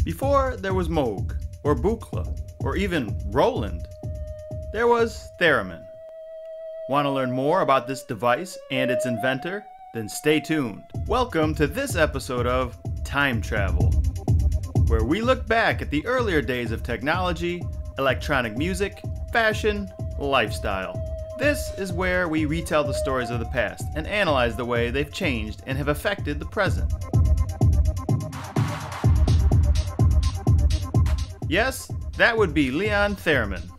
Before there was Moog, or Buchla, or even Roland, there was Theremin. Want to learn more about this device and its inventor? Then stay tuned. Welcome to this episode of Time Travel, where we look back at the earlier days of technology, electronic music, fashion, lifestyle. This is where we retell the stories of the past and analyze the way they've changed and have affected the present. Yes, that would be Leon Theremin.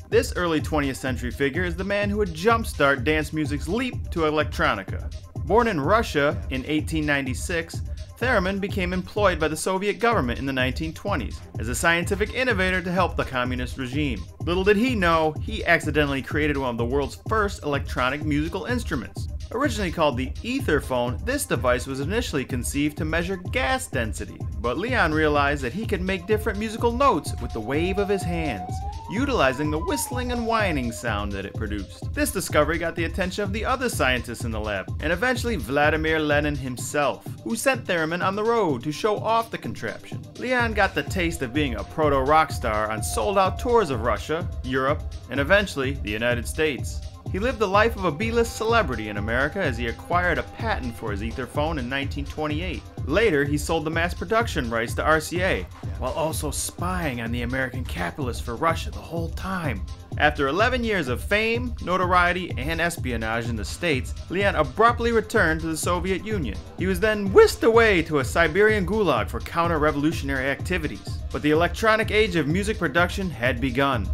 This early 20th century figure is the man who would jumpstart dance music's leap to electronica. Born in Russia in 1896, Theremin became employed by the Soviet government in the 1920s as a scientific innovator to help the communist regime. Little did he know, he accidentally created one of the world's first electronic musical instruments. Originally called the etherphone, this device was initially conceived to measure gas density, but Leon realized that he could make different musical notes with the wave of his hands, utilizing the whistling and whining sound that it produced. This discovery got the attention of the other scientists in the lab, and eventually Vladimir Lenin himself, who sent Theremin on the road to show off the contraption. Leon got the taste of being a proto-rock star on sold-out tours of Russia, Europe, and eventually the United States. He lived the life of a B-list celebrity in America as he acquired a patent for his etherphone in 1928. Later, he sold the mass production rights to RCA, while also spying on the American capitalists for Russia the whole time. After 11 years of fame, notoriety, and espionage in the States, Leon abruptly returned to the Soviet Union. He was then whisked away to a Siberian gulag for counter-revolutionary activities. But the electronic age of music production had begun.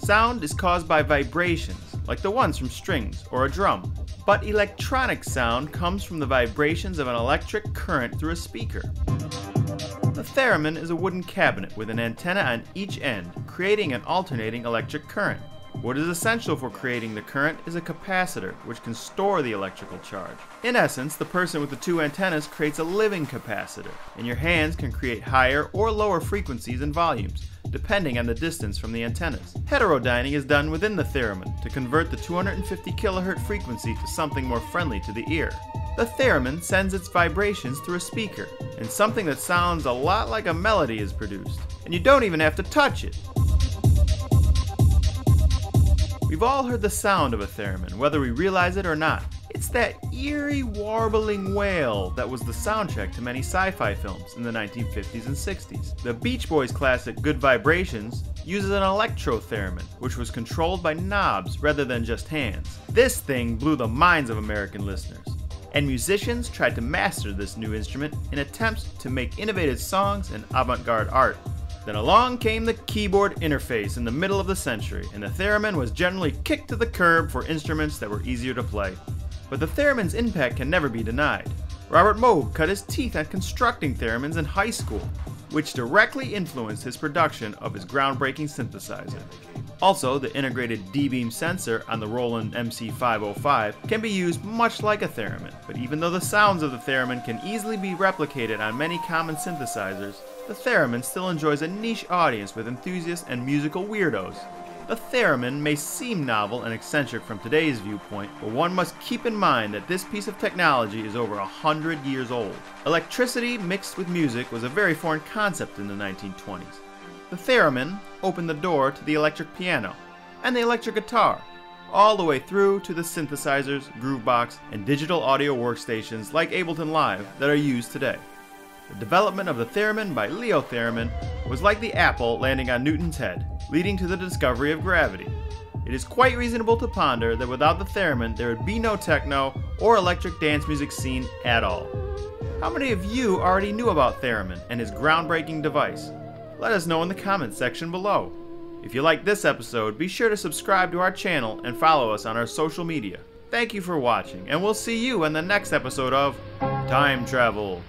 Sound is caused by vibrations, like the ones from strings or a drum. But electronic sound comes from the vibrations of an electric current through a speaker. The theremin is a wooden cabinet with an antenna on each end, creating an alternating electric current. What is essential for creating the current is a capacitor, which can store the electrical charge. In essence, the person with the two antennas creates a living capacitor, and your hands can create higher or lower frequencies and volumes, depending on the distance from the antennas. Heterodyning is done within the theremin to convert the 250 kHz frequency to something more friendly to the ear. The theremin sends its vibrations through a speaker, and something that sounds a lot like a melody is produced, and you don't even have to touch it. We've all heard the sound of a theremin, whether we realize it or not. It's that eerie, warbling wail that was the soundtrack to many sci-fi films in the 1950s and 60s. The Beach Boys classic Good Vibrations uses an electro-theremin, which was controlled by knobs rather than just hands. This thing blew the minds of American listeners, and musicians tried to master this new instrument in attempts to make innovative songs and avant-garde art. Then along came the keyboard interface in the middle of the century, and the theremin was generally kicked to the curb for instruments that were easier to play. But the theremin's impact can never be denied. Robert Moog cut his teeth on constructing theremins in high school, which directly influenced his production of his groundbreaking synthesizer. Also, the integrated D-beam sensor on the Roland MC505 can be used much like a theremin, but even though the sounds of the theremin can easily be replicated on many common synthesizers, the theremin still enjoys a niche audience with enthusiasts and musical weirdos. The theremin may seem novel and eccentric from today's viewpoint, but one must keep in mind that this piece of technology is over 100 years old. Electricity mixed with music was a very foreign concept in the 1920s. The theremin opened the door to the electric piano and the electric guitar, all the way through to the synthesizers, groovebox, and digital audio workstations like Ableton Live that are used today. The development of the theremin by Leo Theremin was like the apple landing on Newton's head, leading to the discovery of gravity. It is quite reasonable to ponder that without the theremin there would be no techno or electric dance music scene at all. How many of you already knew about Theremin and his groundbreaking device? Let us know in the comments section below. If you liked this episode, be sure to subscribe to our channel and follow us on our social media. Thank you for watching, and we'll see you in the next episode of Time Travel.